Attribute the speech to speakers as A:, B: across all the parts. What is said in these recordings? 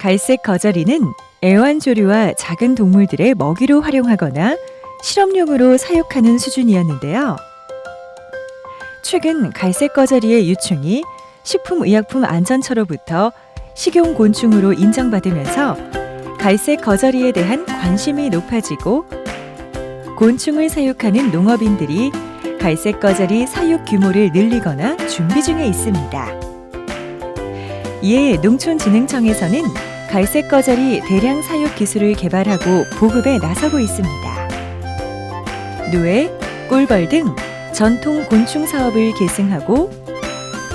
A: 갈색 거저리는 애완조류와 작은 동물들의 먹이로 활용하거나 실험용으로 사육하는 수준이었는데요. 최근 갈색 거저리의 유충이 식품의약품안전처로부터 식용곤충으로 인정받으면서 갈색 거저리에 대한 관심이 높아지고 곤충을 사육하는 농업인들이 갈색 거저리 사육 규모를 늘리거나 준비 중에 있습니다. 이에 농촌진흥청에서는 갈색 거저리 대량 사육 기술을 개발하고 보급에 나서고 있습니다. 노예, 꿀벌 등 전통 곤충 사업을 계승하고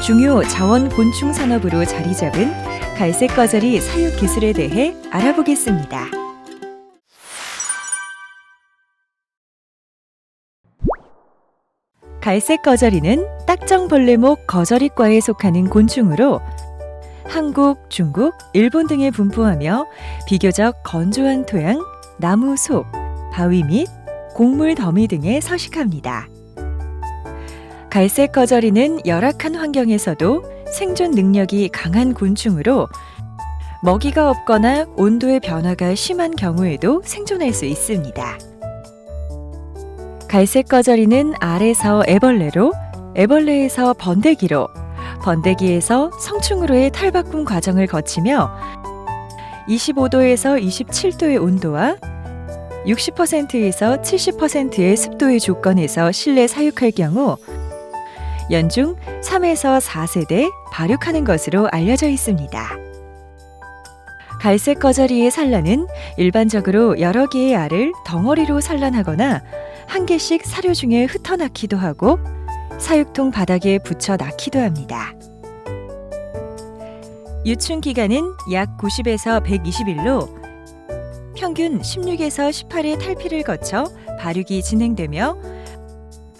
A: 중요 자원 곤충 산업으로 자리 잡은 갈색 거저리 사육 기술에 대해 알아보겠습니다. 갈색 거저리는 딱정벌레목 거저리과에 속하는 곤충으로 한국, 중국, 일본 등에 분포하며 비교적 건조한 토양, 나무 속, 바위 및 곡물 더미 등에 서식합니다. 갈색 거저리는 열악한 환경에서도 생존 능력이 강한 곤충으로 먹이가 없거나 온도의 변화가 심한 경우에도 생존할 수 있습니다. 갈색 거저리는 알에서 애벌레로, 애벌레에서 번데기로, 번데기에서 성충으로의 탈바꿈 과정을 거치며 25도에서 27도의 온도와 60%에서 70%의 습도의 조건에서 실내 사육할 경우 연중 3에서 4세대 발육하는 것으로 알려져 있습니다. 갈색 거저리의 산란은 일반적으로 여러 개의 알을 덩어리로 산란하거나 한 개씩 사료 중에 흩어넣기도 하고 사육통 바닥에 붙여 낳기도 합니다. 유충 기간은 약 90에서 120일로 평균 16에서 18의 탈피를 거쳐 발육이 진행되며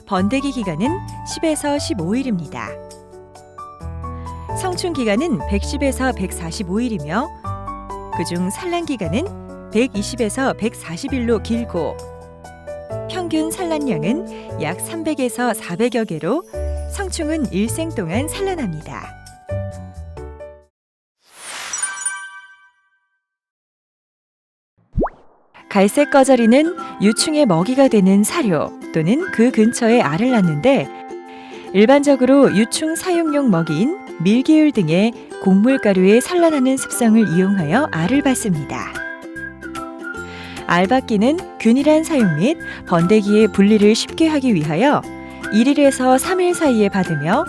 A: 번데기 기간은 10에서 15일입니다. 성충 기간은 110에서 145일이며 그중 산란 기간은 120에서 140일로 길고 평균 산란량은 약 300에서 400여 개로 성충은 일생 동안 산란합니다. 갈색 거저리는 유충의 먹이가 되는 사료 또는 그 근처에 알을 낳는데 일반적으로 유충 사육용 먹이인 밀기울 등의 곡물가루에 산란하는 습성을 이용하여 알을 받습니다. 알받기는 균일한 사육 및 번데기의 분리를 쉽게 하기 위하여 1일에서 3일 사이에 받으며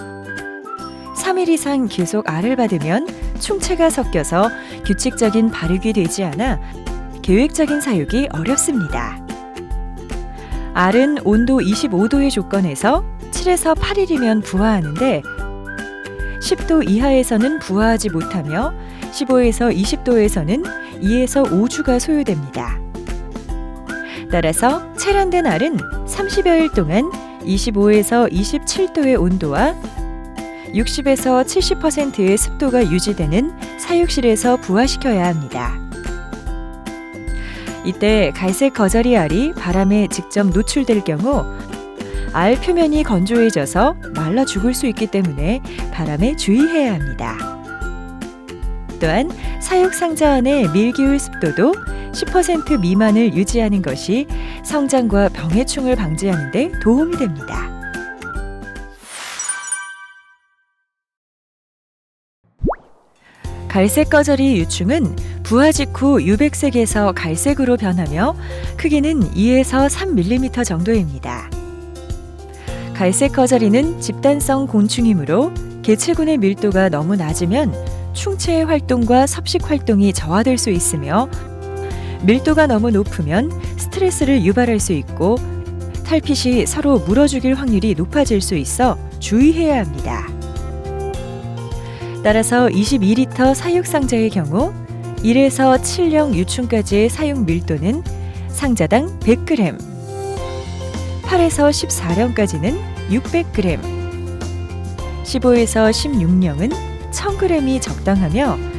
A: 3일 이상 계속 알을 받으면 충체가 섞여서 규칙적인 발육이 되지 않아 계획적인 사육이 어렵습니다. 알은 온도 25도의 조건에서 7에서 8일이면 부화하는데 10도 이하에서는 부화하지 못하며 15에서 20도에서는 2에서 5주가 소요됩니다. 따라서 체란된 알은 30여일 동안 25에서 27도의 온도와 60에서 70%의 습도가 유지되는 사육실에서 부화시켜야 합니다. 이때 갈색 거저리 알이 바람에 직접 노출될 경우 알 표면이 건조해져서 말라 죽을 수 있기 때문에 바람에 주의해야 합니다. 또한 사육 상자 안의 밀기울 습도도 10% 미만을 유지하는 것이 성장과 병해충을 방지하는 데 도움이 됩니다. 갈색 거저리 유충은 부화 직후 유백색에서 갈색으로 변하며 크기는 2에서 3mm 정도입니다. 갈색 거저리는 집단성 곤충이므로 개체군의 밀도가 너무 낮으면 충체의 활동과 섭식 활동이 저하될 수 있으며 밀도가 너무 높으면 스트레스를 유발할 수 있고 탈피 시 서로 물어 죽일 확률이 높아질 수 있어 주의해야 합니다. 따라서 22리터 사육 상자의 경우 1에서 7령 유충까지의 사육 밀도는 상자당 100g, 8에서 14령까지는 600g, 15에서 16령은 1000g이 적당하며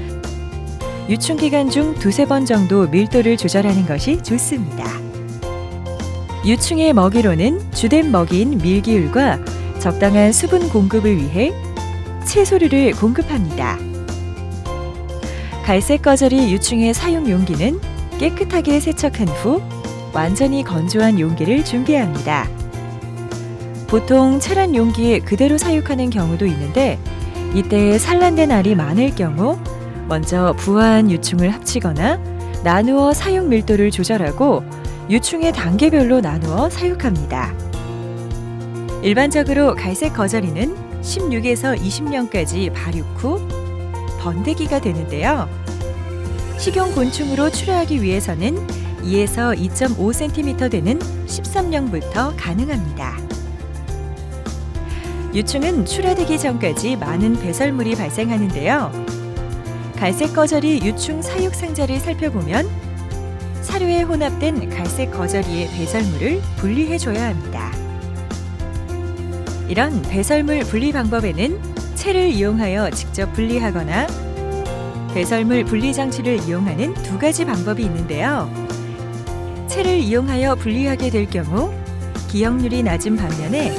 A: 유충기간 중 두세 번 정도 밀도를 조절하는 것이 좋습니다. 유충의 먹이로는 주된 먹이인 밀기울과 적당한 수분 공급을 위해 채소류를 공급합니다. 갈색 거절이 유충의 사용 용기는 깨끗하게 세척한 후 완전히 건조한 용기를 준비합니다. 보통 차란 용기에 그대로 사육하는 경우도 있는데 이때 산란된 알이 많을 경우 먼저 부화한 유충을 합치거나 나누어 사육 밀도를 조절하고 유충의 단계별로 나누어 사육합니다. 일반적으로 갈색 거절이는 16에서 20년까지 발육 후 번데기가 되는데요. 식용 곤충으로 출하하기 위해서는 2에서 2.5cm 되는 13년부터 가능합니다. 유충은 출하되기 전까지 많은 배설물이 발생하는데요. 갈색 거절이 유충 사육 상자를 살펴보면 사료에 혼합된 갈색 거절이의 배설물을 분리해줘야 합니다. 이런 배설물 분리 방법에는 채를 이용하여 직접 분리하거나 배설물 분리 장치를 이용하는 두 가지 방법이 있는데요. 채를 이용하여 분리하게 될 경우 기억률이 낮은 반면에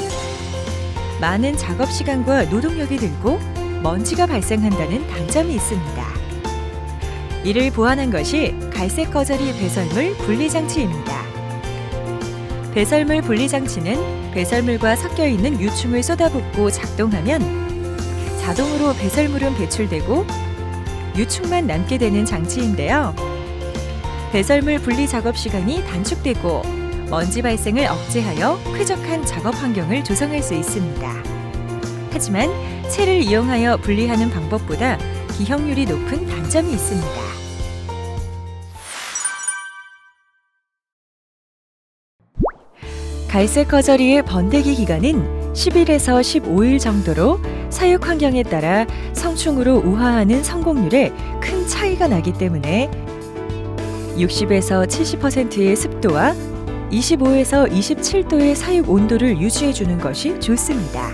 A: 많은 작업 시간과 노동력이 들고 먼지가 발생한다는 단점이 있습니다. 이를 보완한 것이 갈색 거절이 배설물 분리 장치입니다. 배설물 분리 장치는 배설물과 섞여 있는 유충을 쏟아붓고 작동하면 자동으로 배설물은 배출되고 유충만 남게 되는 장치인데요. 배설물 분리 작업 시간이 단축되고 먼지 발생을 억제하여 쾌적한 작업 환경을 조성할 수 있습니다. 하지만 채를 이용하여 분리하는 방법보다 기형률이 높은 단점이 있습니다. 갈색 거절이의 번데기 기간은 10일에서 15일 정도로 사육 환경에 따라 성충으로 우화하는 성공률에 큰 차이가 나기 때문에 60에서 70%의 습도와 25에서 27도의 사육 온도를 유지해 주는 것이 좋습니다.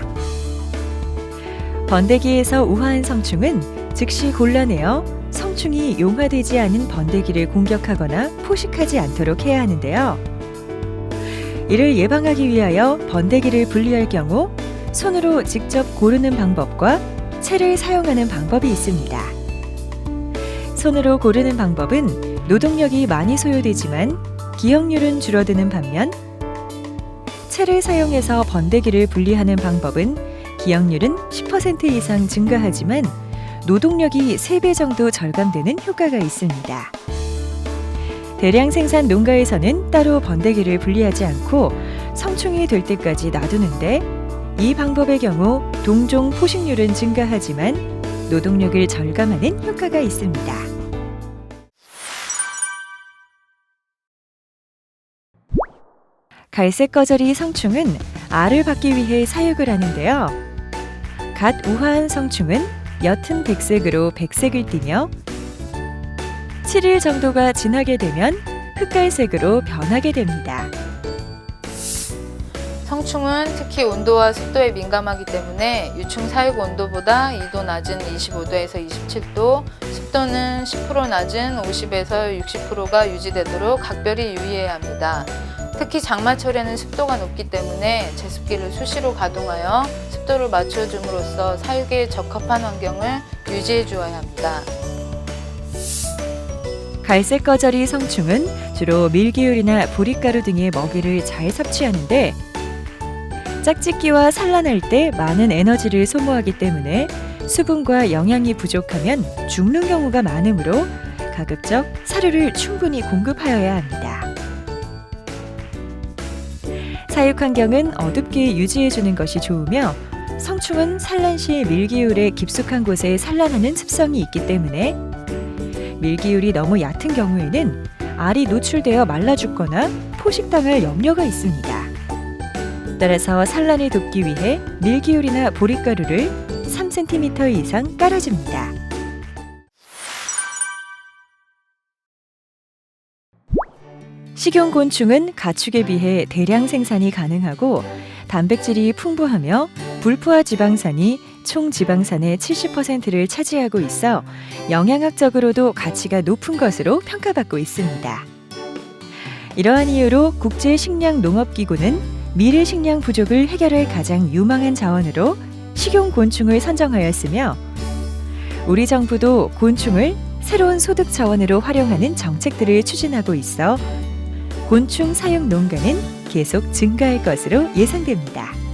A: 번데기에서 우화한 성충은 즉시 골라내어 성충이 용화되지 않은 번데기를 공격하거나 포식하지 않도록 해야 하는데요. 이를 예방하기 위하여 번데기를 분리할 경우 손으로 직접 고르는 방법과 채를 사용하는 방법이 있습니다. 손으로 고르는 방법은 노동력이 많이 소요되지만 기억률은 줄어드는 반면 채를 사용해서 번데기를 분리하는 방법은 기억률은 10% 이상 증가하지만 노동력이 3배 정도 절감되는 효과가 있습니다. 대량 생산 농가에서는 따로 번데기를 분리하지 않고 성충이 될 때까지 놔두는데 이 방법의 경우 동종 포식률은 증가하지만 노동력을 절감하는 효과가 있습니다. 갈색 거절이 성충은 알을 받기 위해 사육을 하는데요. 갓 우화한 성충은 옅은 백색으로 백색을 띠며 7일 정도가 지나게 되면 흑갈색으로 변하게 됩니다.
B: 성충은 특히 온도와 습도에 민감하기 때문에 유충 사육 온도보다 2도 낮은 25도에서 27도, 습도는 10% 낮은 50에서 60%가 유지되도록 각별히 유의해야 합니다. 특히 장마철에는 습도가 높기 때문에 제습기를 수시로 가동하여 습도를 맞춰줌으로써 사육에 적합한 환경을 유지해 주어야 합니다.
A: 갈색 거절이 성충은 주로 밀기울이나 보릿가루 등의 먹이를 잘 섭취하는데 짝짓기와 산란할 때 많은 에너지를 소모하기 때문에 수분과 영양이 부족하면 죽는 경우가 많으므로 가급적 사료를 충분히 공급하여야 합니다. 사육 환경은 어둡게 유지해주는 것이 좋으며 성충은 산란 시 밀기울에 깊숙한 곳에 산란하는 습성이 있기 때문에 밀기울이 너무 얕은 경우에는 알이 노출되어 말라 죽거나 포식당할 염려가 있습니다. 따라서 산란을 돕기 위해 밀기울이나 보릿가루를 3cm 이상 깔아줍니다. 식용곤충은 가축에 비해 대량 생산이 가능하고 단백질이 풍부하며 불포화 지방산이 총 지방산의 70%를 차지하고 있어 영양학적으로도 가치가 높은 것으로 평가받고 있습니다. 이러한 이유로 국제식량농업기구는 미래 식량 부족을 해결할 가장 유망한 자원으로 식용곤충을 선정하였으며 우리 정부도 곤충을 새로운 소득 자원으로 활용하는 정책들을 추진하고 있어 곤충 사육 농가는 계속 증가할 것으로 예상됩니다.